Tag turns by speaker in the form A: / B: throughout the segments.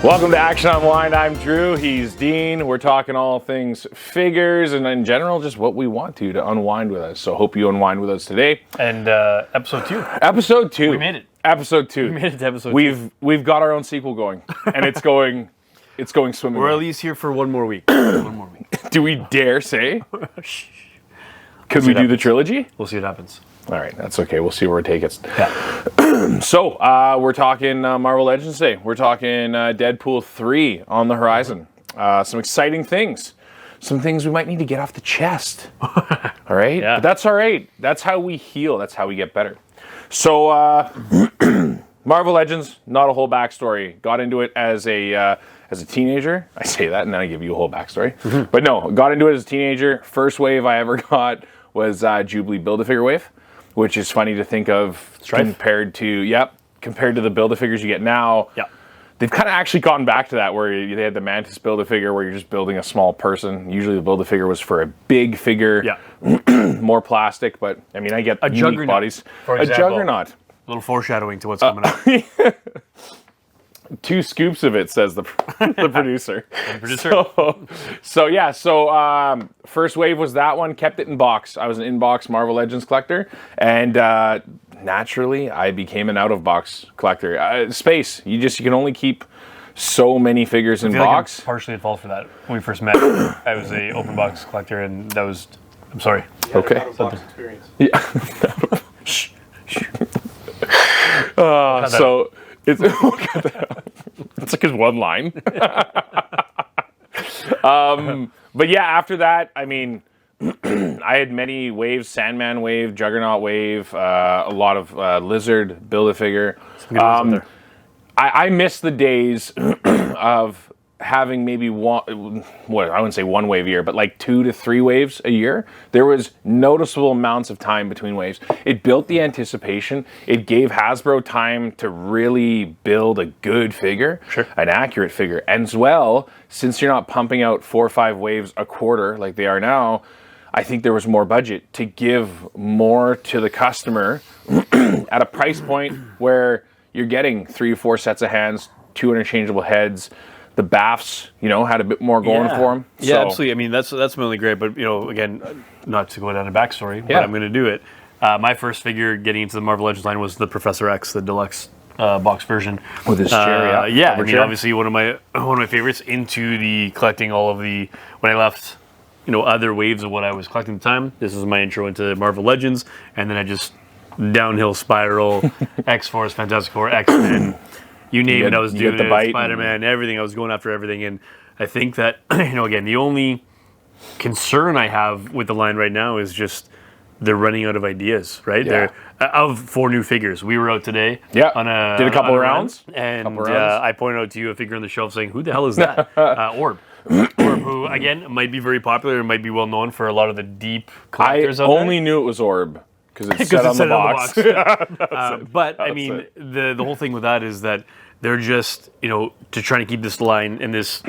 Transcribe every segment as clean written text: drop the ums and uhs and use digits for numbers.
A: Welcome to Action Unwind. I'm Drew. He's Dean. We're talking all things figures and in general just what we want to unwind with us. So hope you unwind with us today.
B: And episode 2.
A: Episode 2.
B: We made it.
A: Episode 2.
B: We made it to episode
A: 2. We've got our own sequel going, and it's going swimmingly.
B: We're at least here for one more week. One more week.
A: Do we dare say? Could we do the trilogy?
B: We'll see what happens.
A: All right, that's okay. We'll see where it takes us.
B: Yeah.
A: So, we're talking Marvel Legends Day. We're talking Deadpool 3 on the horizon. Some exciting things. Some things we might need to get off the chest. All right?
B: Yeah.
A: But that's all right. That's how we heal. That's how we get better. So, Marvel Legends, not a whole backstory. Got into it as a teenager. I say that and then I give you a whole backstory. But no, got into it as a teenager. First wave I ever got was Jubilee Build-A-Figure wave, which is funny to think of compared to the Build-A-Figures you get now.
B: Yeah.
A: They've kind of actually gone back to that where they had the Mantis Build-A-Figure where you're just building a small person. Usually the Build-A-Figure was for a big figure, more plastic, but I mean I get
B: a
A: unique
B: juggernaut,
A: bodies.
B: for
A: A
B: example.
A: juggernaut.
B: A little foreshadowing to what's coming up.
A: 2 scoops of it, says the producer. So first wave was that one. Kept it in box. I was an in-box Marvel Legends collector, and naturally, I became an out-of-box collector. Space. You can only keep so many figures in box.
B: Like I'm partially at fault for that. When we first met, I was a open box collector, and that was. I'm sorry.
A: Okay.
C: Out-of-box experience.
A: Yeah. So. It's like his one line. But yeah, after that, I mean, I had many waves: Sandman wave, Juggernaut wave, a lot of Lizard Build-A-Figure. I miss the days of having maybe I wouldn't say one wave a year, but like 2 to 3 waves a year. There was noticeable amounts of time between waves. It built the anticipation. It gave Hasbro time to really build a good figure, an accurate figure. And as well, since you're not pumping out 4 or 5 waves a quarter like they are now, I think there was more budget to give more to the customer at a price point where you're getting 3 or 4 sets of hands, 2 interchangeable heads. The BAFs, had a bit more going for them.
B: Yeah, absolutely. I mean, that's really great. But, again, not to go down a backstory, but I'm going to do it. My first figure getting into the Marvel Legends line was the Professor X, the deluxe box version.
A: With his chair,
B: obviously one of my favorites into the collecting all of the, when I left, other waves of what I was collecting at the time. This was my intro into Marvel Legends. And then I just downhill spiral, X-Force, Fantastic Four, X-Men. You name it, I was doing it. Spider-Man, everything. I was going after everything. And I think that, again, the only concern I have with the line right now is just they're running out of ideas, right?
A: Yeah.
B: Of 4 new figures. We were out today.
A: Yeah.
B: Did
A: a couple of rounds.
B: And I pointed out to you a figure on the shelf saying, who the hell is that? Orb. Orb, who, again, might be very popular and might be well known for a lot of the deep collectors out there.
A: I only knew it was Orb. Because it's set on the box.
B: But I mean, the whole thing with that is that they're just to try to keep this line and this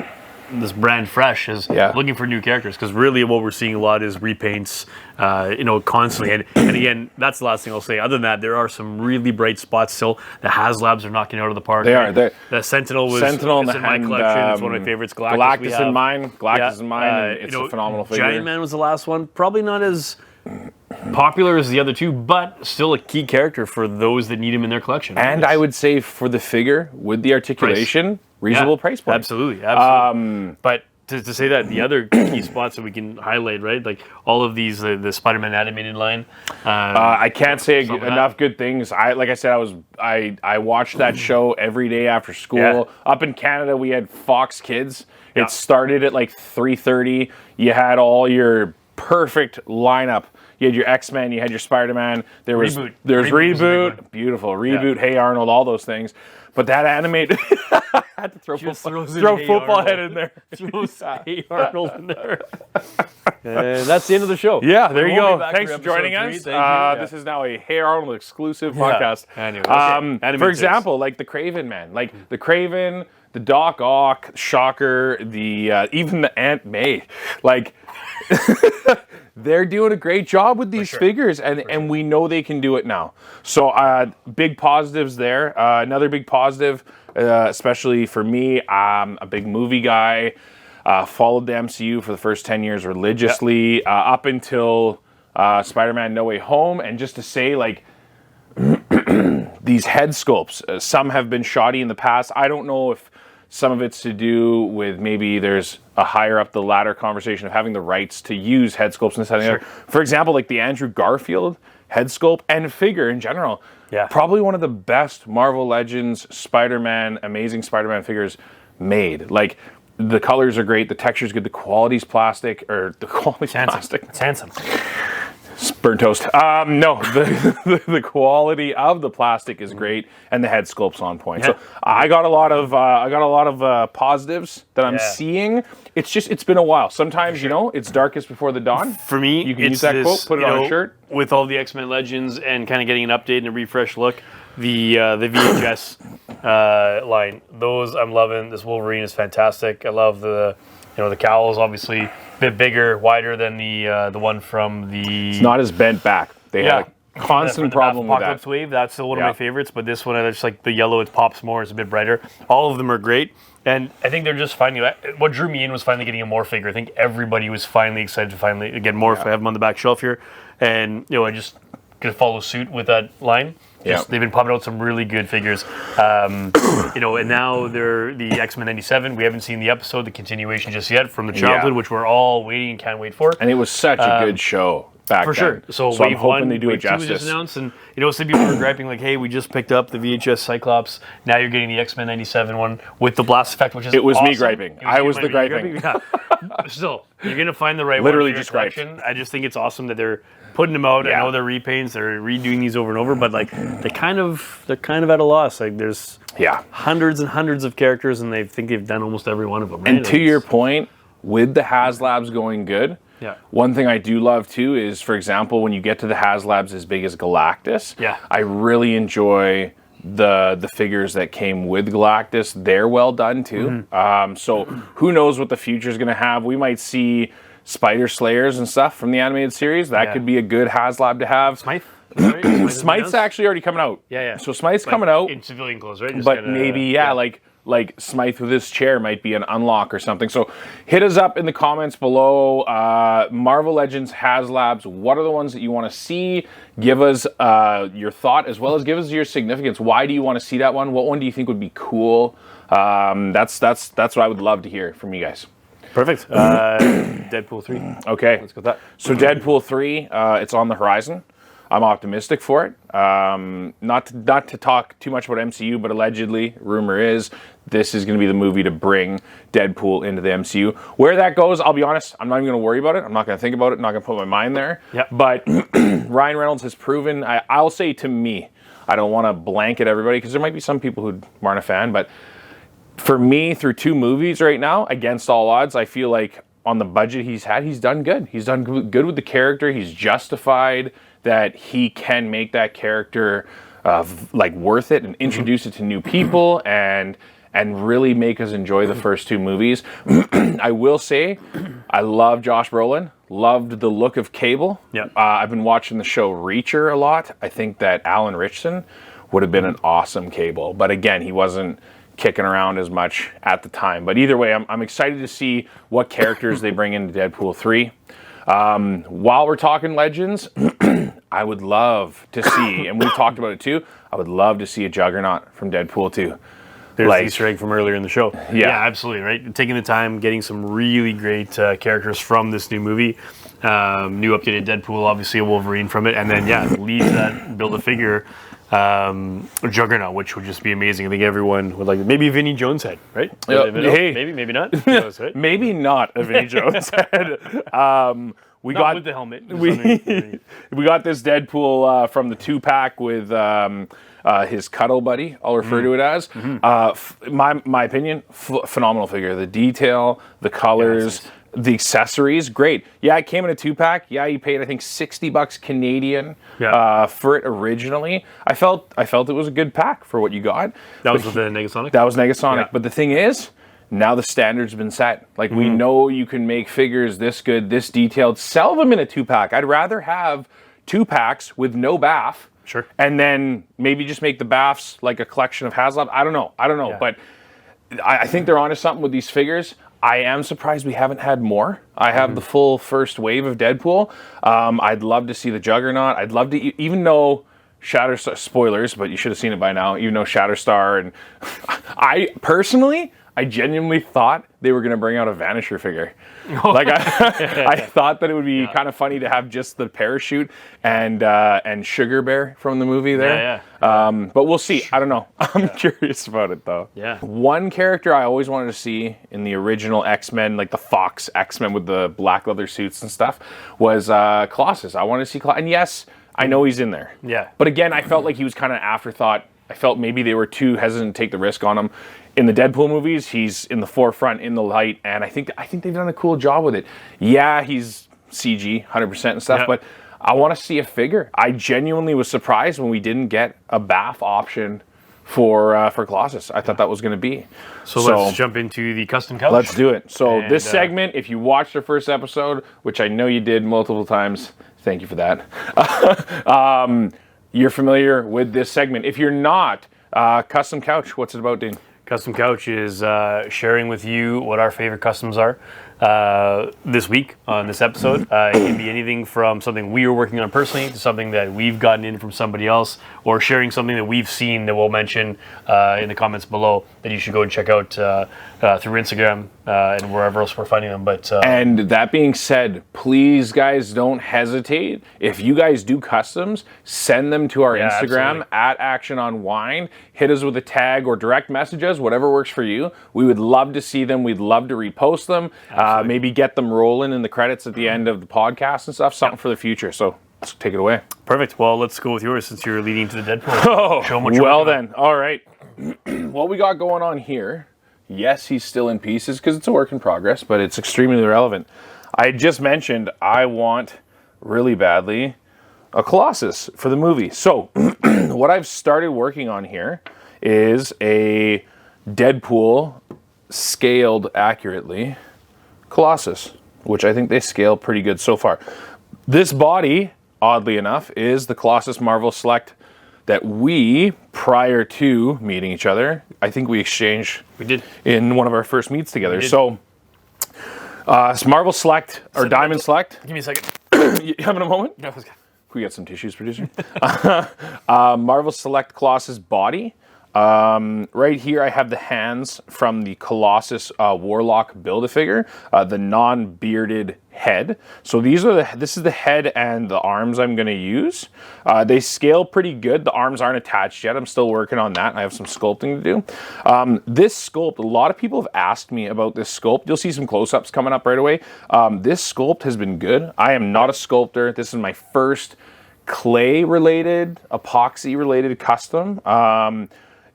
B: brand fresh is looking for new characters. Because really, what we're seeing a lot is repaints, constantly. And again, that's the last thing I'll say. Other than that, there are some really bright spots still. The HasLabs are knocking out of the park.
A: They are.
B: The Sentinel is in my collection. It's one of my favorites. Galactus
A: in mine. Galactus in mine. It's a phenomenal figure.
B: Giant Man was the last one. Probably not as popular as the other 2, but still a key character for those that need him in their collection.
A: And I would say for the figure, with the articulation, reasonable price point.
B: Absolutely. But to say that, the other key spots that we can highlight, right? Like all of these, the Spider-Man animated line.
A: I can't say enough good things. I watched that show every day after school. Yeah. Up in Canada, we had Fox Kids. It started at like 3:30. You had all your perfect lineup. You had your X-Men, you had your Spider-Man. There was Reboot, beautiful. Reboot, Hey Arnold, all those things. But that animated, I had to throw football head in there.
B: Throws Hey Arnold in there. And that's the end of the show.
A: Yeah, there you go. Thanks for joining us. This is now a Hey Arnold exclusive podcast.
B: Anyway,
A: for example, like the Kraven Man, like the Kraven, the Doc Ock, Shocker, the even the Aunt May, like. they're doing a great job with these figures, and we know they can do it now. So big positives there. Another big positive, especially for me, I'm a big movie guy. Followed the MCU for the first 10 years religiously, up until Spider-Man No Way Home. And just to say, like, these head sculpts, some have been shoddy in the past. I don't know if some of it's to do with maybe there's a higher up the ladder conversation of having the rights to use head sculpts and this. Sure. For example, like the Andrew Garfield head sculpt and figure in general. Yeah. Probably one of the best Marvel Legends Spider-Man, Amazing Spider-Man figures made. Like, the colors are great, the texture's good, the quality's plastic, or the quality's plastic.
B: It's handsome.
A: Burnt toast. No, the quality of the plastic is great, and the head sculpt's on point. Yeah. So I got a lot of positives that I'm seeing. It's been a while. Sometimes it's darkest before the dawn.
B: For me,
A: you can use that quote, put it on a shirt.
B: With all the X-Men Legends and kind of getting an update and a refresh look, the VHS line, those I'm loving. This Wolverine is fantastic. I love the cowl is obviously a bit bigger, wider than the one from the.
A: It's not as bent back. They had a constant problem with that.
B: Apocalypse Wave, that's still one of my favorites, but this one, I just like the yellow. It pops more. It's a bit brighter. All of them are great, and I think they're just finding what drew me in was finally getting a more figure. I think everybody was finally excited to finally get more. I have them on the back shelf here, and I just gonna follow suit with that line. They've been popping out some really good figures, and now they're the X-Men 97. We haven't seen the episode, the continuation just yet from the childhood, which we're all waiting and can't wait for.
A: And it was such a good show back
B: for
A: then.
B: sure. So
A: I'm
B: wave
A: hoping
B: one,
A: they do
B: wave
A: it
B: two was
A: justice.
B: just announced, and some people were griping like, "Hey, we just picked up the VHS Cyclops. Now you're getting the X-Men 97 one with the blast effect, which is
A: it was
B: awesome."
A: me griping. I was the griping.
B: Yeah. Still, you're gonna find the right
A: literally
B: one for your
A: just griped.
B: collection. I just think it's awesome that they're putting them out. I know they're repaints, they're redoing these over and over, but like they're kind of at a loss. Like there's hundreds and hundreds of characters, and they think they've done almost every one of them. Right?
A: And to your point, with the HasLabs going good, one thing I do love too is, for example, when you get to the HasLabs as big as Galactus, I really enjoy the figures that came with Galactus. They're well done too. So who knows what the future is going to have? We might see Spider Slayers and stuff from the animated series. That could be a good HasLab to have.
B: Smythe?
A: Smythe's actually already coming out. So Smythe's coming out.
B: In civilian clothes, right? Just
A: but maybe, like Smythe with his chair might be an unlock or something. So hit us up in the comments below. Marvel Legends HasLabs, what are the ones that you want to see? Give us your thought, as well as give us your significance. Why do you want to see that one? What one do you think would be cool? That's what I would love to hear from you guys.
B: Perfect. Deadpool 3.
A: Okay.
B: Let's go with that.
A: So Deadpool 3, it's on the horizon. I'm optimistic for it. Not to talk too much about MCU, but allegedly, rumor is, this is going to be the movie to bring Deadpool into the MCU. Where that goes, I'll be honest, I'm not even going to worry about it. I'm not going to think about it. I'm not going to put my mind there. But Ryan Reynolds has proven, I'll say to me, I don't want to blanket everybody, because there might be some people who aren't a fan, but for me, through 2 movies right now, against all odds, I feel like on the budget he's had, he's done good. He's done good with the character. He's justified that he can make that character worth it and introduce it to new people and really make us enjoy the first 2 movies. I will say, I love Josh Brolin. Loved the look of Cable. I've been watching the show Reacher a lot. I think that Alan Ritchson would have been an awesome Cable. But again, he wasn't kicking around as much at the time. But either way, I'm excited to see what characters they bring into Deadpool 3. While we're talking Legends, I would love to see, and we've talked about it too, I would love to see a Juggernaut from Deadpool 2.
B: There's the Easter egg from earlier in the show.
A: Yeah,
B: absolutely, right? Taking the time, getting some really great characters from this new movie. New updated Deadpool, obviously a Wolverine from it, and then, lead that, build a figure, Juggernaut, which would just be amazing. I think everyone would like it. Maybe Vinnie Jones head, right?
A: Hey.
B: Maybe not. Who knows, right?
A: Maybe not a Vinnie Jones head.
B: We got with the helmet.
A: We got this Deadpool from the 2-pack with his cuddle buddy, I'll refer to it as. My opinion, phenomenal figure. The detail, the colors, the accessories, great. Yeah, it came in a 2-pack. Yeah, you paid, I think, $60 Canadian for it originally. I felt it was a good pack for what you got.
B: That was with the Negasonic?
A: That was Negasonic. Yeah. But the thing is, now the standard's been set. Like, we know you can make figures this good, this detailed, sell them in a 2-pack. I'd rather have 2 packs with no bath.
B: Sure.
A: And then maybe just make the baths like a collection of HasLab. I don't know.
B: Yeah.
A: But I think they're onto something with these figures. I am surprised we haven't had more. I have the full first wave of Deadpool. I'd love to see the Juggernaut. I'd love to, even though Shatterstar, spoilers, but you should have seen it by now, even though Shatterstar, and I genuinely thought they were going to bring out a Vanisher figure. Like, I thought that it would be kind of funny to have just the parachute and Sugar Bear from the movie there. But we'll see. I don't know. I'm curious about it, though.
B: Yeah.
A: One character I always wanted to see in the original X-Men, like the Fox X-Men with the black leather suits and stuff, was Colossus. I wanted to see Colossus. And yes, I know he's in there.
B: Yeah.
A: But again, I felt like he was kind of afterthought. I felt maybe they were too hesitant to take the risk on him. In the Deadpool movies, he's in the forefront, in the light, and I think they've done a cool job with it. Yeah, he's CG, 100% and stuff, but I want to see a figure. I genuinely was surprised when we didn't get a BAF option for Colossus. I thought that was going to be.
B: So let's jump into the custom couch.
A: Let's do it. So this segment, if you watched the first episode, which I know you did multiple times, thank you for that. You're familiar with this segment. If you're not, custom couch, what's it about, Dean?
B: Custom Couch is sharing with you what our favorite customs are this week on this episode. It can be anything from something we are working on personally to something that we've gotten in from somebody else, or sharing something that we've seen that we'll mention in the comments below that you should go and check out through Instagram and wherever else we're finding them. But
A: and that being said, please, guys, don't hesitate. If you guys do customs, send them to our Instagram at @ActionUnwind. Hit us with a tag or direct message us, whatever works for you. We would love to see them. We'd love to repost them. Maybe get them rolling in the credits at the end of the podcast and stuff. Something for the future. So let's take it away.
B: Perfect. Well, let's go with yours since you're leading to the Deadpool. Show 'em what you're
A: well
B: working
A: then. All right. What we got going on here. Yes, he's still in pieces because it's a work in progress, but it's extremely relevant. I just mentioned I want really badly a Colossus for the movie. So what I've started working on here is a Deadpool scaled accurately Colossus, which I think they scale pretty good so far. This body, oddly enough, is the Colossus Marvel Select that we, prior to meeting each other, I think we exchanged in one of our first meets together. So it's Marvel Select or Diamond Select.
B: Give me a second.
A: You having a moment?
B: No, it's good.
A: Can we get some tissues, producer? Marvel Select Colossus body. Right here I have the hands from the Colossus Warlock Build-A-Figure, the non-bearded head. So this is the head and the arms I'm going to use. They scale pretty good. The arms aren't attached yet. I'm still working on that. I have some sculpting to do. This sculpt, a lot of people have asked me about this sculpt. You'll see some close-ups coming up right away. This sculpt has been good. I am not a sculptor. This is my first clay-related, epoxy-related custom.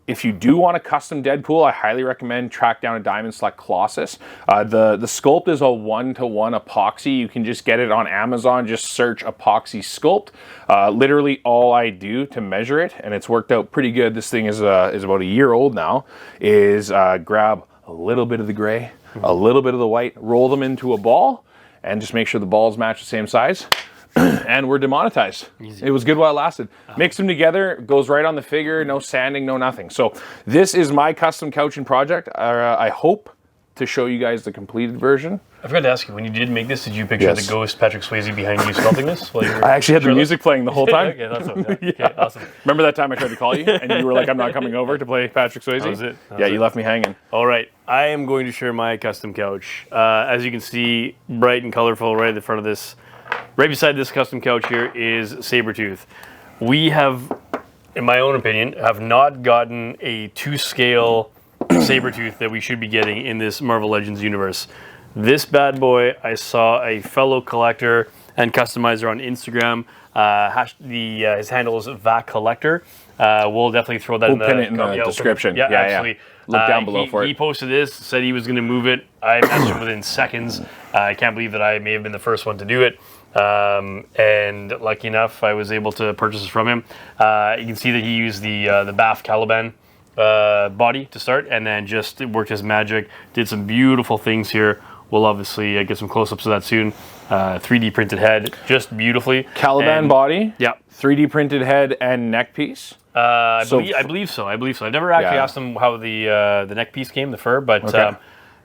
A: If you do want a custom Deadpool, I highly recommend track down a Diamond Select Colossus. The sculpt is a 1-to-1 epoxy. You can just get it on Amazon. Just search epoxy sculpt. Literally all I do to measure it, and it's worked out pretty good. This thing is about a year old now, is grab a little bit of the gray, a little bit of the white, roll them into a ball, and just make sure the balls match the same size. And we're demonetized. Easy. It was good while it lasted. Mix them together, goes right on the figure, no sanding, no nothing. So this is my custom couching project. I hope to show you guys the completed version.
B: I forgot to ask you, when you did make this, did you picture the ghost Patrick Swayze behind you sculpting this?
A: I actually had the music playing the whole time.
B: Okay, that's okay. Okay, awesome.
A: Remember that time I tried to call you and you were like, I'm not coming over to play Patrick Swayze?
B: That was it.
A: You left me hanging.
B: All right, I am going to share my custom couch. As you can see, bright and colorful right at the front of this. Right beside this custom couch here is Sabretooth. We have, in my own opinion, have not gotten a 2-scale Sabretooth that we should be getting in this Marvel Legends universe. This bad boy, I saw a fellow collector and customizer on Instagram. His handle is VacCollector. We'll definitely throw that
A: in the description.
B: Yeah, absolutely.
A: Look down below for it.
B: He posted this, said he was going to move it. I messaged him within seconds. I can't believe that I may have been the first one to do it. And lucky enough, I was able to purchase it from him. You can see that he used the BAF Caliban body to start, and then just it worked his magic. Did some beautiful things here. We'll obviously get some close-ups of that soon. 3D printed head, just beautifully.
A: Caliban body.
B: Yeah.
A: 3D printed head and neck piece.
B: I believe so. I've never actually asked him how the neck piece came, the fur, but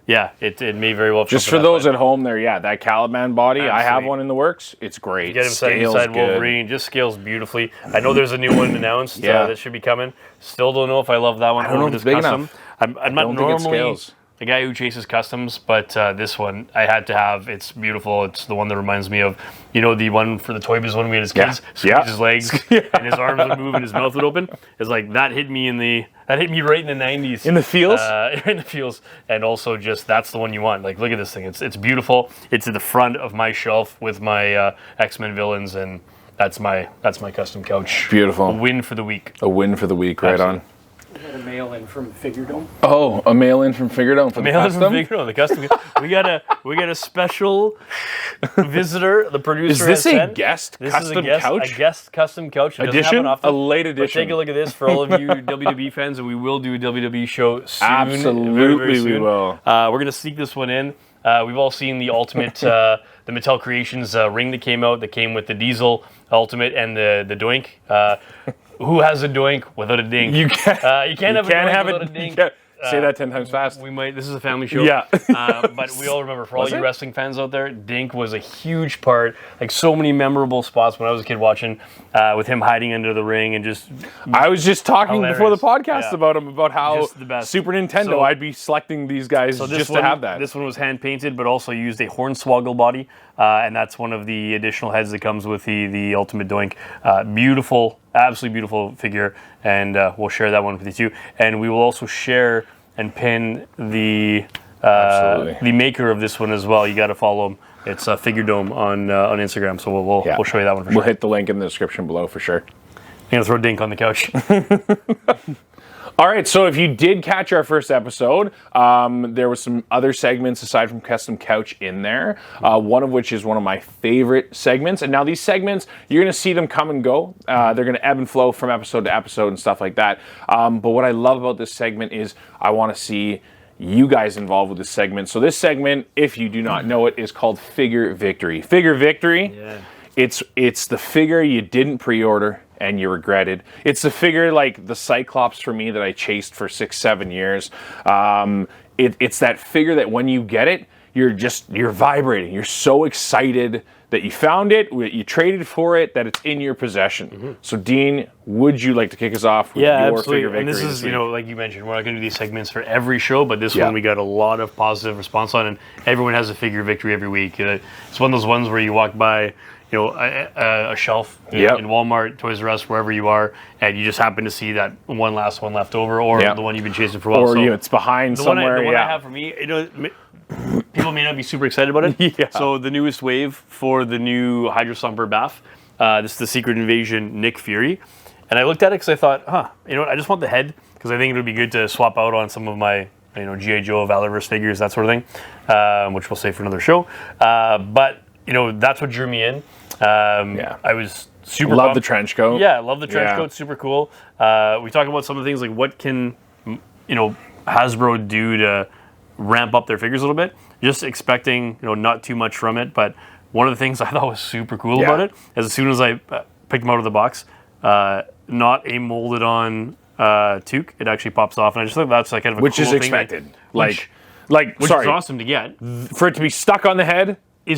B: it may very well.
A: Just for those at home, that Caliban body.
B: Absolutely.
A: I have one in the works. It's great.
B: Get him side Wolverine. Just scales beautifully. I know there's a new one announced that should be coming. Still don't know if I love that one.
A: I don't know if it's big enough.
B: I'm not normally the guy who chases customs, but this one I had to have. It's beautiful. It's the one that reminds me of, the one for the Toy Biz when we had his kids. Squeeze his legs and his arms would move and his mouth would open. It's like that hit me right in the 90s.
A: In the feels?
B: In the feels. And also just that's the one you want. Like, look at this thing. It's beautiful. It's at the front of my shelf with my X-Men villains, and that's my custom couch.
A: Beautiful.
B: A win for the week.
A: A win for the week, right on.
C: We got a mail in from Figuredome.
A: Oh, a mail in from Figuredome for the custom?
B: The custom. we got a special visitor. The producer.
A: Is this
B: has
A: a
B: sent.
A: guest
B: This
A: custom
B: is
A: couch?
B: A guest custom couch. It doesn't
A: Edition?
B: happen often,
A: A late
B: but
A: edition.
B: take a look at this for all of you WWE fans, and we will do a WWE show soon.
A: Absolutely,
B: very, very soon.
A: we will.
B: We're gonna sneak this one in. We've all seen the Ultimate, the Mattel Creations ring that came out. That came with the Diesel Ultimate and the Doink. Who has a doink without a dink?
A: You can't
B: have a doink without a dink.
A: Say that 10 times fast.
B: We might. This is a family show.
A: Yeah.
B: But we all remember, for all you wrestling fans out there, Dink was a huge part. Like, so many memorable spots when I was a kid watching, with him hiding under the ring and just.
A: I was just talking
B: hilarious.
A: before the podcast about him, about how
B: Just the best.
A: Super Nintendo, I'd be selecting these guys just to have that.
B: This one was hand painted, but also used a Hornswoggle body, and that's one of the additional heads that comes with the Ultimate Doink. Beautiful, absolutely beautiful figure, and we'll share that one with you too. And we will also share and pin the maker of this one as well. You got to follow him. It's Figuredome on Instagram, so we'll show you that one for sure.
A: We'll hit the link in the description below for sure.
B: I'm gonna throw Dink on the couch.
A: All right, so if you did catch our first episode, there was some other segments aside from Custom Couch in there, one of which is one of my favorite segments. And now these segments, you're going to see them come and go. They're going to ebb and flow from episode to episode and stuff like that. But what I love about this segment is I want to see you guys involved with this segment. So this segment, if you do not know it, is called Figure Victory. Figure Victory, it's the figure you didn't pre-order and you regretted. It's the figure like the Cyclops for me that I chased for 6-7 years. It's that figure that when you get it, you're vibrating. You're so excited that you found it, you traded for it, that it's in your possession. Mm-hmm. So Dean, would you like to kick us off with your
B: absolutely.
A: Figure Victory?
B: And this is, like you mentioned, we're not going to do these segments for every show, but this one we got a lot of positive response on, and everyone has a Figure Victory every week. It's one of those ones where you walk by, a shelf in Walmart, Toys R Us, wherever you are, and you just happen to see that one last one left over, or the one you've been chasing for a while.
A: Or it's behind somewhere.
B: The one I have for me, people may not be super excited about it. So the newest wave for the new Hydro Slumber Bath, this is the Secret Invasion Nick Fury, and I looked at it because I thought, I just want the head because I think it would be good to swap out on some of my G.I. Joe, Valorverse figures, that sort of thing, which we'll save for another show. But that's what drew me in. I was super
A: love
B: pumped.
A: the trench coat.
B: Yeah, I love the trench coat. Super cool. We talk about some of the things like what can Hasbro do to ramp up their figures a little bit. Just expecting not too much from it, but one of the things I thought was super cool about it is as soon as I picked them out of the box, not a molded on toque, it actually pops off, and I just think that's like kind of a
A: which
B: cool
A: is
B: thing
A: expected.
B: which is awesome to get.
A: For it to be stuck on the head.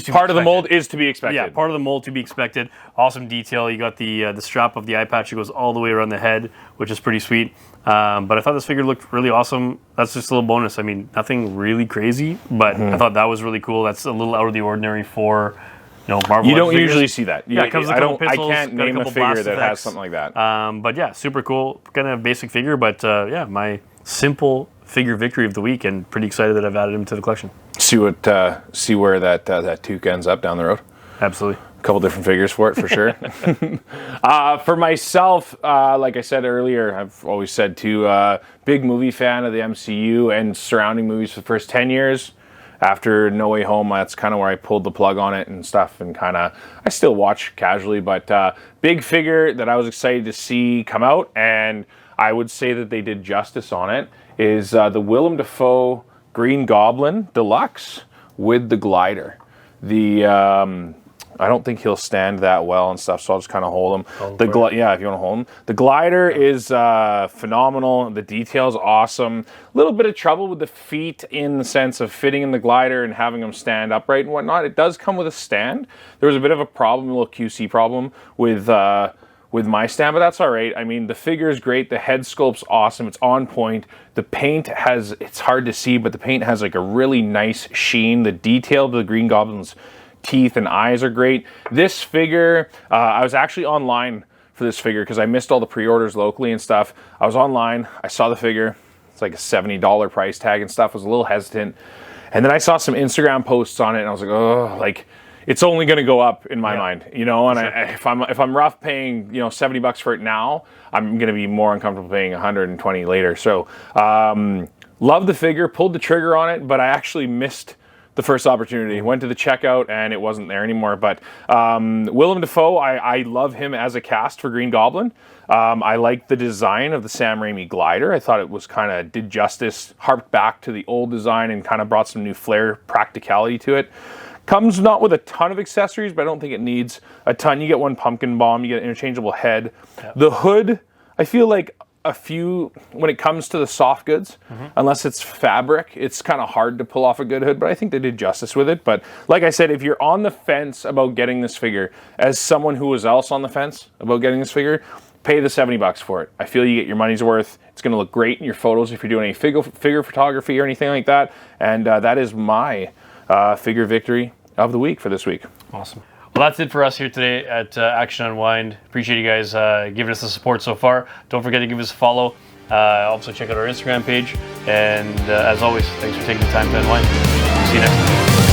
A: Part of the mold is to be expected.
B: Yeah, part of the mold to be expected. Awesome detail. You got the strap of the eye patch that goes all the way around the head, which is pretty sweet. But I thought this figure looked really awesome. That's just a little bonus. I mean, nothing really crazy, but I thought that was really cool. That's a little out of the ordinary for Marvel.
A: You don't usually see that.
B: Yeah, it comes with a couple pistols,
A: I can't name a figure that has something like that.
B: But yeah, super cool. Kind of basic figure, but my simple Figure Victory of the week, and pretty excited that I've added him to the collection.
A: See where that toque ends up down the road.
B: Absolutely.
A: A couple different figures for it, for sure. For myself, like I said earlier, I've always said too, big movie fan of the MCU and surrounding movies for the first 10 years. After No Way Home, that's kind of where I pulled the plug on it and stuff, and I still watch casually, but big figure that I was excited to see come out, and I would say that they did justice on it, is the Willem Dafoe Green Goblin Deluxe with the glider. I don't think he'll stand that well and stuff, so I'll just kind of hold him. Yeah, if you want to hold him. The glider is phenomenal. The detail's awesome. A little bit of trouble with the feet in the sense of fitting in the glider and having them stand upright and whatnot. It does come with a stand. There was a bit of a problem, a little QC problem with my stand, but that's all right. I mean, the figure is great. The head sculpt's awesome. It's on point. The paint it's hard to see, but the paint has like a really nice sheen. The detail of the Green Goblin's teeth and eyes are great. This figure, I was actually online for this figure because I missed all the pre-orders locally and stuff. I was online, I saw the figure, it's like a $70 price tag and stuff. I was a little hesitant, and then I saw some Instagram posts on it and I was like, oh, like it's only going to go up in my mind, you know. And sure. if I'm rough paying, you know, $70 for it now, I'm going to be more uncomfortable paying 120 later. So love the figure, pulled the trigger on it, but I actually missed the first opportunity. Went to the checkout and it wasn't there anymore. But Willem Dafoe, I love him as a cast for Green Goblin. I like the design of the Sam Raimi glider. I thought it was kind of did justice, harped back to the old design and kind of brought some new flair, practicality to it. Comes not with a ton of accessories, but I don't think it needs a ton. You get one pumpkin bomb, you get an interchangeable head. Yep. The hood, I feel like a few, when it comes to the soft goods, unless it's fabric, it's kind of hard to pull off a good hood, but I think they did justice with it. But like I said, if you're on the fence about getting this figure, as someone who was else on the fence about getting this figure, pay the $70 for it. I feel you get your money's worth. It's going to look great in your photos if you're doing any figure photography or anything like that. And that is my figure victory of the week for this week.
B: Awesome. Well, that's it for us here today at Action Unwind. Appreciate you guys giving us the support so far. Don't forget to give us a follow. Also check out our Instagram page. And as always, thanks for taking the time to unwind. See you next time.